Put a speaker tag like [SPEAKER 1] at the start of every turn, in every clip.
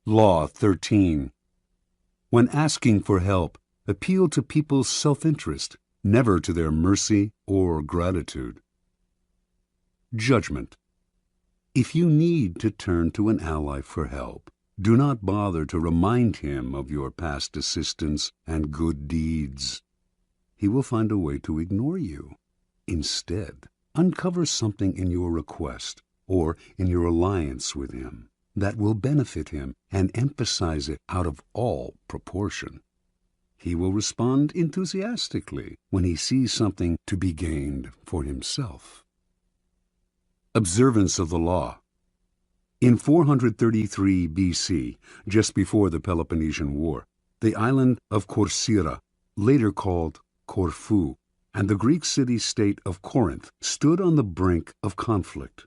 [SPEAKER 1] Law 13. When asking for help, appeal to people's self-interest, never to their mercy or gratitude. Judgment. If you need to turn to an ally for help, do not bother to remind him of your past assistance and good deeds. He will find a way to ignore you. Instead, uncover something in your request or in your alliance with him that will benefit him and emphasize it out of all proportion. He will respond enthusiastically when he sees something to be gained for himself. Observance of the law. In 433 BC, just before the Peloponnesian War, the island of Corcyra, later called Corfu, and the Greek city-state of Corinth stood on the brink of conflict.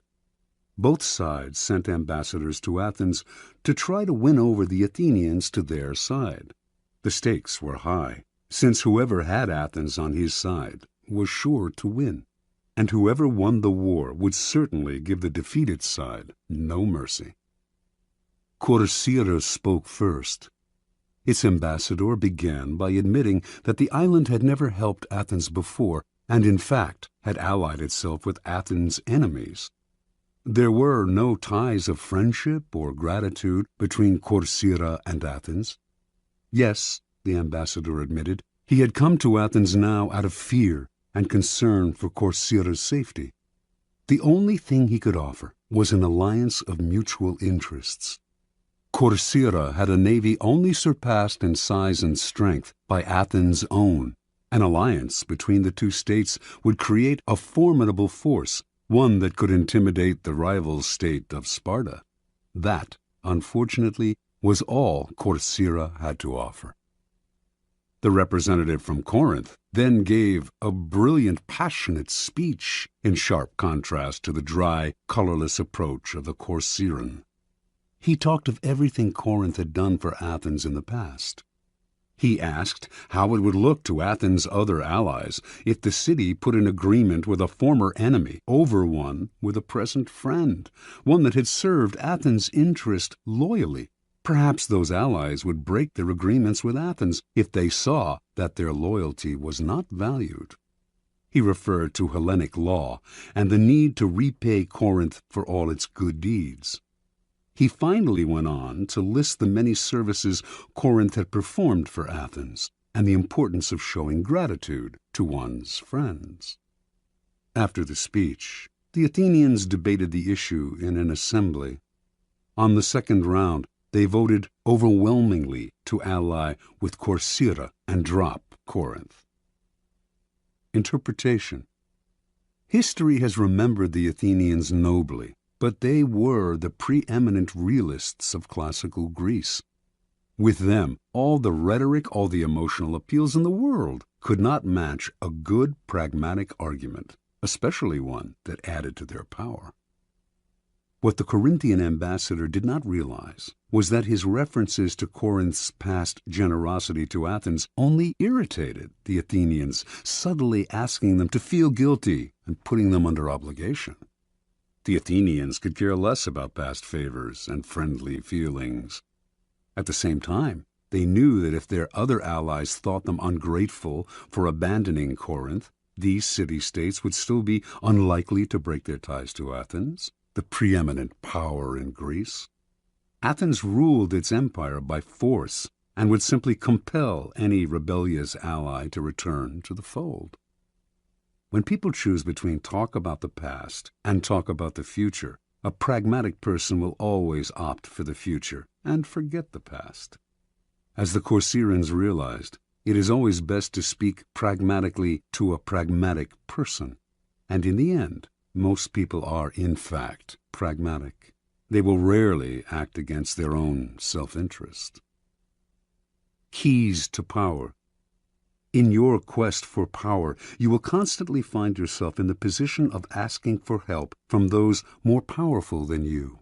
[SPEAKER 1] Both sides sent ambassadors to Athens to try to win over the Athenians to their side. The stakes were high, since whoever had Athens on his side was sure to win, and whoever won the war would certainly give the defeated side no mercy. Corcyra spoke first. Its ambassador began by admitting that the island had never helped Athens before, and in fact had allied itself with Athens' enemies. There were no ties of friendship or gratitude between Corcyra and Athens. Yes, the ambassador admitted, he had come to Athens now out of fear and concern for Corcyra's safety. The only thing he could offer was an alliance of mutual interests. Corcyra had a navy only surpassed in size and strength by Athens' own. An alliance between the two states would create a formidable force, one that could intimidate the rival state of Sparta. That, unfortunately, was all Corcyra had to offer. The representative from Corinth then gave a brilliant, passionate speech in sharp contrast to the dry, colorless approach of the Corcyran. He talked of everything Corinth had done for Athens in the past. He asked how it would look to Athens' other allies if the city put in agreement with a former enemy over one with a present friend, one that had served Athens' interest loyally. Perhaps those allies would break their agreements with Athens if they saw that their loyalty was not valued. He referred to Hellenic law and the need to repay Corinth for all its good deeds. He finally went on to list the many services Corinth had performed for Athens and the importance of showing gratitude to one's friends. After the speech, the Athenians debated the issue in an assembly. On the second round, they voted overwhelmingly to ally with Corcyra and drop Corinth. Interpretation. History has remembered the Athenians nobly, but they were the preeminent realists of classical Greece. With them, all the rhetoric, all the emotional appeals in the world could not match a good pragmatic argument, especially one that added to their power. What the Corinthian ambassador did not realize was that his references to Corinth's past generosity to Athens only irritated the Athenians, subtly asking them to feel guilty and putting them under obligation. The Athenians could care less about past favors and friendly feelings. At the same time, they knew that if their other allies thought them ungrateful for abandoning Corinth, these city-states would still be unlikely to break their ties to Athens, the preeminent power in Greece. Athens ruled its empire by force and would simply compel any rebellious ally to return to the fold. When people choose between talk about the past and talk about the future, a pragmatic person will always opt for the future and forget the past. As the Corcyrans realized, it is always best to speak pragmatically to a pragmatic person, and in the end, most people are, in fact, pragmatic. They will rarely act against their own self-interest. Keys to power. In your quest for power, you will constantly find yourself in the position of asking for help from those more powerful than you.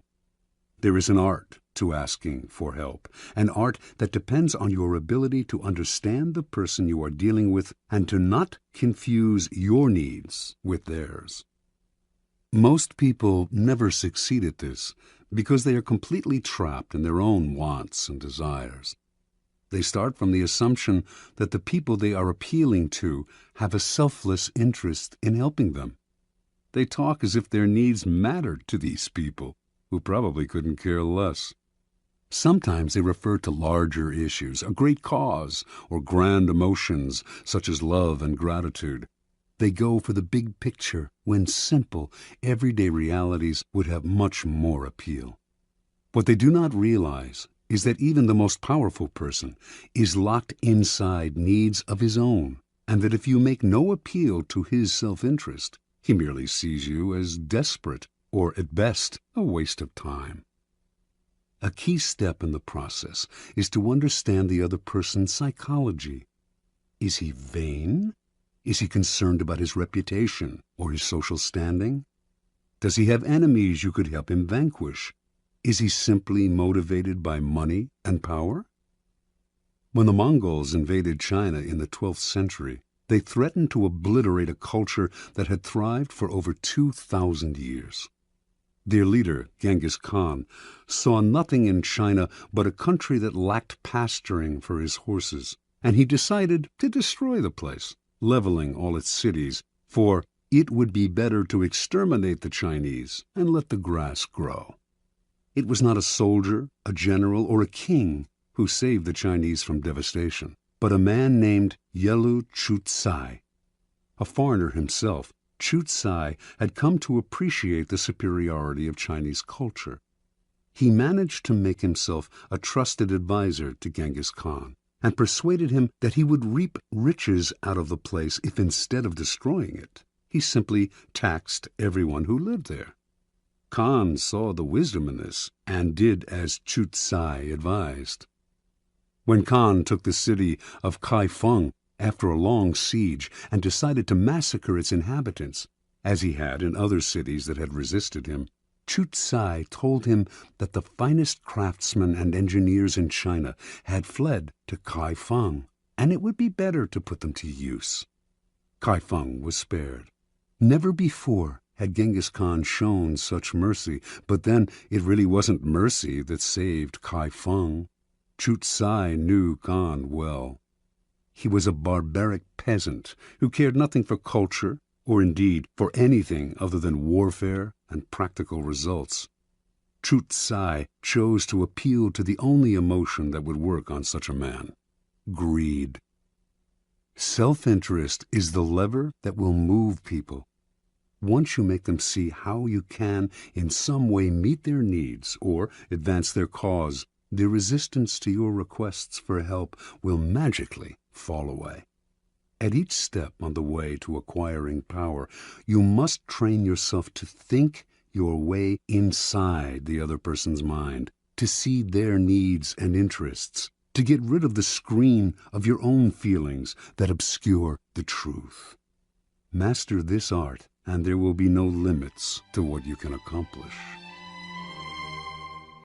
[SPEAKER 1] There is an art to asking for help, an art that depends on your ability to understand the person you are dealing with and to not confuse your needs with theirs. Most people never succeed at this because they are completely trapped in their own wants and desires. They start from the assumption that the people they are appealing to have a selfless interest in helping them. They talk as if their needs mattered to these people, who probably couldn't care less. Sometimes they refer to larger issues, a great cause, or grand emotions such as love and gratitude. They go for the big picture when simple, everyday realities would have much more appeal. What they do not realize is that even the most powerful person is locked inside needs of his own, and that if you make no appeal to his self-interest, he merely sees you as desperate or, at best, a waste of time. A key step in the process is to understand the other person's psychology. Is he vain? Is he concerned about his reputation or his social standing? Does he have enemies you could help him vanquish? Is he simply motivated by money and power? When the Mongols invaded China in the 12th century, they threatened to obliterate a culture that had thrived for over 2,000 years. Their leader, Genghis Khan, saw nothing in China but a country that lacked pasturing for his horses, and he decided to destroy the place, leveling all its cities, for it would be better to exterminate the Chinese and let the grass grow. It was not a soldier, a general, or a king who saved the Chinese from devastation, but a man named Yelu Chutsai. A foreigner himself, Chutsai had come to appreciate the superiority of Chinese culture. He managed to make himself a trusted advisor to Genghis Khan and persuaded him that he would reap riches out of the place if, instead of destroying it, he simply taxed everyone who lived there. Khan saw the wisdom in this and did as Chutsai advised. When Khan took the city of Kaifeng after a long siege and decided to massacre its inhabitants, as he had in other cities that had resisted him, Chutsai told him that the finest craftsmen and engineers in China had fled to Kaifeng, and it would be better to put them to use. Kaifeng was spared. Never before had Genghis Khan shown such mercy, but then it really wasn't mercy that saved Kaifeng. Chutsai knew Khan well. He was a barbaric peasant who cared nothing for culture, or indeed for anything other than warfare and practical results. Chutsai chose to appeal to the only emotion that would work on such a man: greed. Self-interest is the lever that will move people. Once you make them see how you can in some way meet their needs or advance their cause, their resistance to your requests for help will magically fall away. At each step on the way to acquiring power, you must train yourself to think your way inside the other person's mind, to see their needs and interests, to get rid of the screen of your own feelings that obscure the truth. Master this art, and there will be no limits to what you can accomplish.